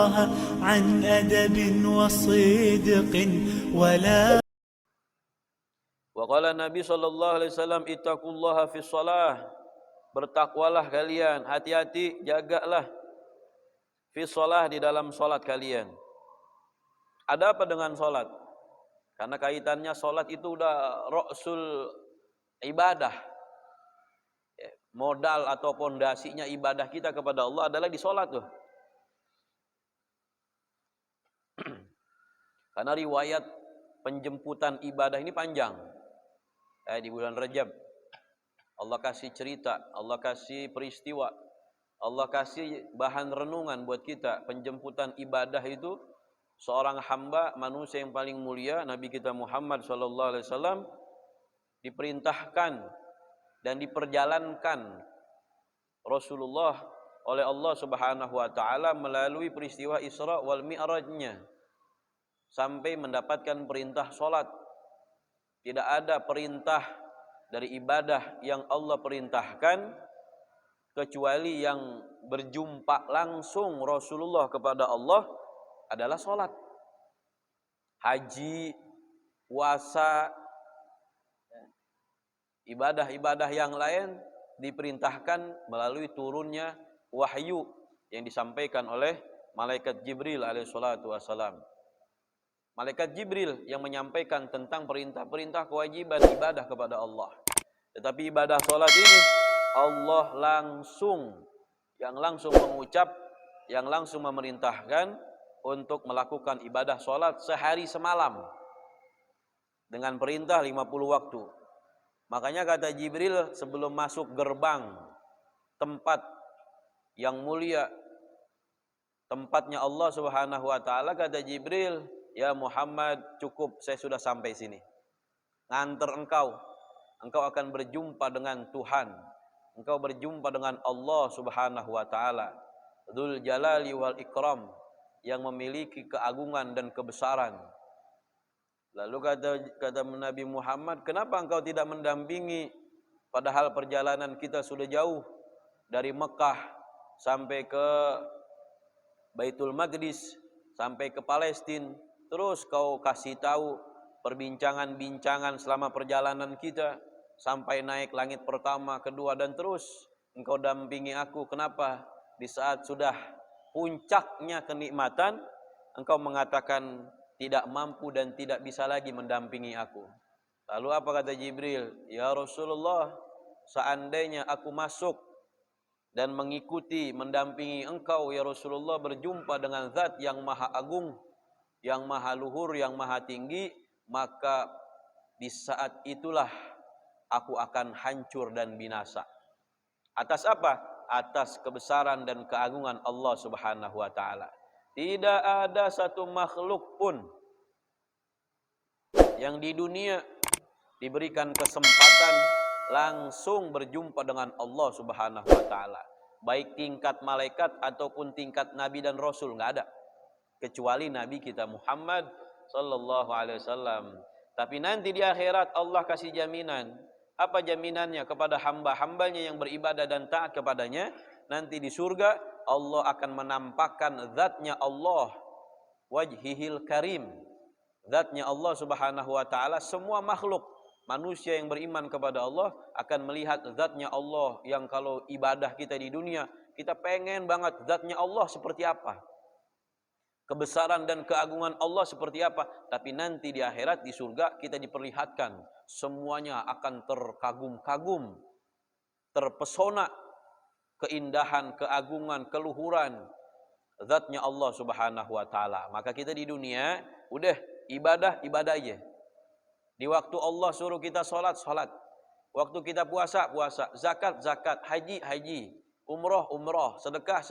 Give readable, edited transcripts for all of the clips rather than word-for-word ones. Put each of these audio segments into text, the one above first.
الله عن أدب وصدق ولا. Wa qala Nabi sallallahu alaihi wasallam ittaqullaha fi shalah, bertakwalah kalian, hati-hati, jagalah fi shalah, di dalam salat kalian. Ada apa dengan salat? Karena kaitannya salat itu udah ra'sul ibadah. Modal atau pondasinya ibadah kita kepada Allah adalah di salat tuh. Karena riwayat penjemputan ibadah ini panjang. Di bulan Rajab Allah kasih cerita, Allah kasih peristiwa, Allah kasih bahan renungan buat kita. Penjemputan ibadah itu seorang hamba manusia yang paling mulia, Nabi kita Muhammad SAW, diperintahkan dan diperjalankan Rasulullah oleh Allah Subhanahu wa taala melalui peristiwa Isra wal Mi'rajnya sampai mendapatkan perintah salat. Tidak ada perintah dari ibadah yang Allah perintahkan kecuali yang berjumpa langsung Rasulullah kepada Allah adalah salat. Haji, puasa, ibadah-ibadah yang lain diperintahkan melalui turunnya wahyu yang disampaikan oleh malaikat Jibril alaihissalatu wassalam. Malaikat Jibril yang menyampaikan tentang perintah-perintah kewajiban ibadah kepada Allah. Tetapi ibadah salat ini Allah yang langsung mengucap, yang langsung memerintahkan untuk melakukan ibadah salat sehari semalam dengan perintah 50 waktu. Makanya kata Jibril sebelum masuk gerbang tempat yang mulia, tempatnya Allah Subhanahu wa taala, kata Jibril, "Ya Muhammad, cukup, saya sudah sampai sini. Nganter engkau akan berjumpa dengan Tuhan. Engkau berjumpa dengan Allah Subhanahu wa taala, Dzul Jalali wal Ikram, yang memiliki keagungan dan kebesaran." Lalu kata Nabi Muhammad, "Kenapa engkau tidak mendampingi, padahal perjalanan kita sudah jauh dari Mekah sampai ke Baitul Maqdis, sampai ke Palestina. Terus kau kasih tahu perbincangan-bincangan selama perjalanan kita sampai naik langit pertama, kedua, dan terus engkau dampingi aku. Kenapa di saat sudah puncaknya kenikmatan engkau mengatakan tidak mampu dan tidak bisa lagi mendampingi aku?" Lalu apa kata Jibril? "Ya Rasulullah, seandainya aku masuk dan mengikuti, mendampingi engkau ya Rasulullah, berjumpa dengan zat yang maha agung, yang maha luhur, yang maha tinggi, maka di saat itulah aku akan hancur dan binasa." Atas apa? Atas kebesaran dan keagungan Allah Subhanahu wa taala. Tidak ada satu makhluk pun yang di dunia diberikan kesempatan langsung berjumpa dengan Allah Subhanahu wa taala. Baik tingkat malaikat ataupun tingkat nabi dan rasul, enggak ada. Kecuali Nabi kita Muhammad sallallahu alaihi wasallam. Tapi nanti di akhirat Allah kasih jaminan. Apa jaminannya kepada hamba-hambanya yang beribadah dan taat kepadanya? Nanti di surga Allah akan menampakkan zatnya Allah, wajhihil karim, zatnya Allah Subhanahu wa taala. Semua makhluk manusia yang beriman kepada Allah akan melihat zatnya Allah, yang kalau ibadah kita di dunia kita pengen banget zatnya Allah seperti apa, kebesaran dan keagungan Allah seperti apa. Tapi nanti di akhirat, di surga, kita diperlihatkan semuanya akan terkagum-kagum, terpesona keindahan, keagungan, keluhuran zatnya Allah Subhanahu wa taala. Maka kita di dunia udah ibadah aja. Di waktu Allah suruh kita salat, waktu kita puasa, zakat, haji, umroh, sedekah,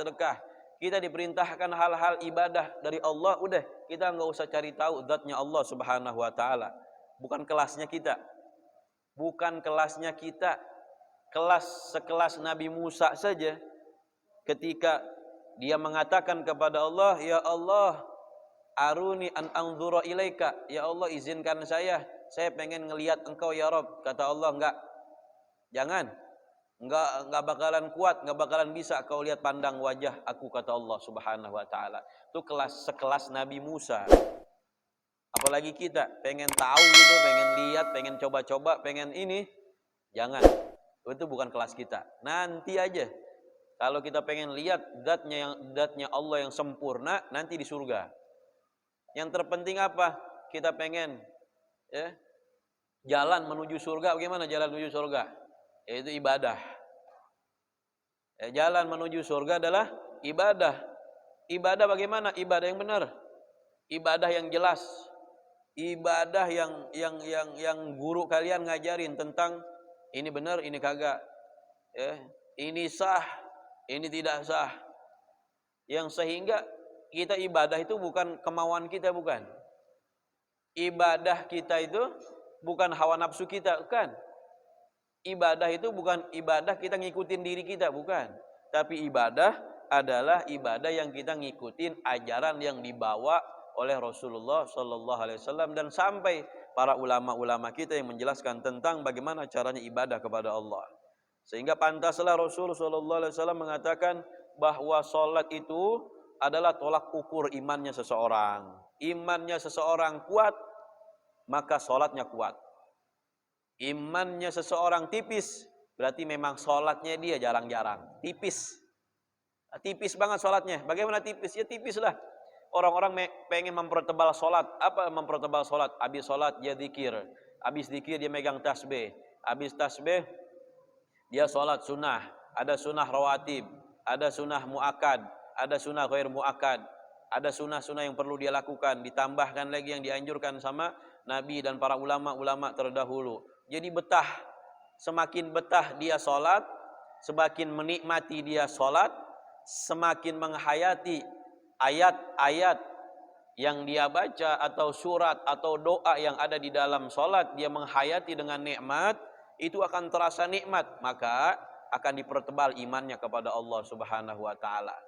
kita diperintahkan hal-hal ibadah dari Allah, udah kita nggak usah cari tahu zatnya Allah Subhanahu wa taala. Bukan kelasnya kita. Kelas sekelas Nabi Musa saja, ketika dia mengatakan kepada Allah, "Ya Allah, aruni an anzura ilaika." Ya Allah, izinkan saya pengen ngelihat engkau ya Rabb. Kata Allah, enggak. Jangan. Enggak bakalan kuat, enggak bakalan bisa kau lihat pandang wajah aku, kata Allah Subhanahu wa taala. Itu sekelas Nabi Musa. Apalagi kita pengen tahu gitu, pengen lihat, pengen coba-coba, pengen ini, jangan. Itu bukan kelas kita. Nanti aja. Kalau kita pengen lihat zatnya Allah yang sempurna, nanti di surga. Yang terpenting apa? Kita pengen ya, jalan menuju surga. Bagaimana jalan menuju surga? Yaitu ibadah. Jalan menuju surga adalah ibadah. Ibadah bagaimana? Ibadah yang benar. Ibadah yang jelas. Ibadah yang guru kalian ngajarin tentang ini benar, ini kagak. Ini sah, ini tidak sah. Yang sehingga kita ibadah itu bukan kemauan kita, bukan. Ibadah kita itu bukan hawa nafsu kita, bukan. Ibadah itu bukan ibadah kita ngikutin diri kita, bukan. Tapi ibadah adalah ibadah yang kita ngikutin ajaran yang dibawa oleh Rasulullah Sallallahu Alaihi Wasallam dan sampai para ulama-ulama kita yang menjelaskan tentang bagaimana caranya ibadah kepada Allah. Sehingga pantaslah Rasul Sallallahu Alaihi Wasallam mengatakan bahwa sholat itu adalah tolak ukur imannya seseorang. Imannya seseorang kuat, maka sholatnya kuat. Imannya seseorang tipis, berarti memang sholatnya dia jarang-jarang. Tipis. Tipis banget sholatnya. Bagaimana tipis? Ya tipis lah. Orang-orang pengen mempertebal sholat. Apa mempertebal sholat? Habis sholat dia zikir. Habis zikir dia megang tasbih. Habis tasbih dia sholat sunnah. Ada sunnah rawatib. Ada sunnah mu'akad. Ada sunnah ghair mu'akad. Ada sunnah-sunnah yang perlu dia lakukan. Ditambahkan lagi yang dianjurkan sama Nabi dan para ulama-ulama terdahulu. Jadi betah, semakin betah dia sholat, semakin menikmati dia sholat, semakin menghayati ayat-ayat yang dia baca atau surat atau doa yang ada di dalam sholat, dia menghayati dengan nikmat, itu akan terasa nikmat, maka akan dipertebal imannya kepada Allah Subhanahu wa taala.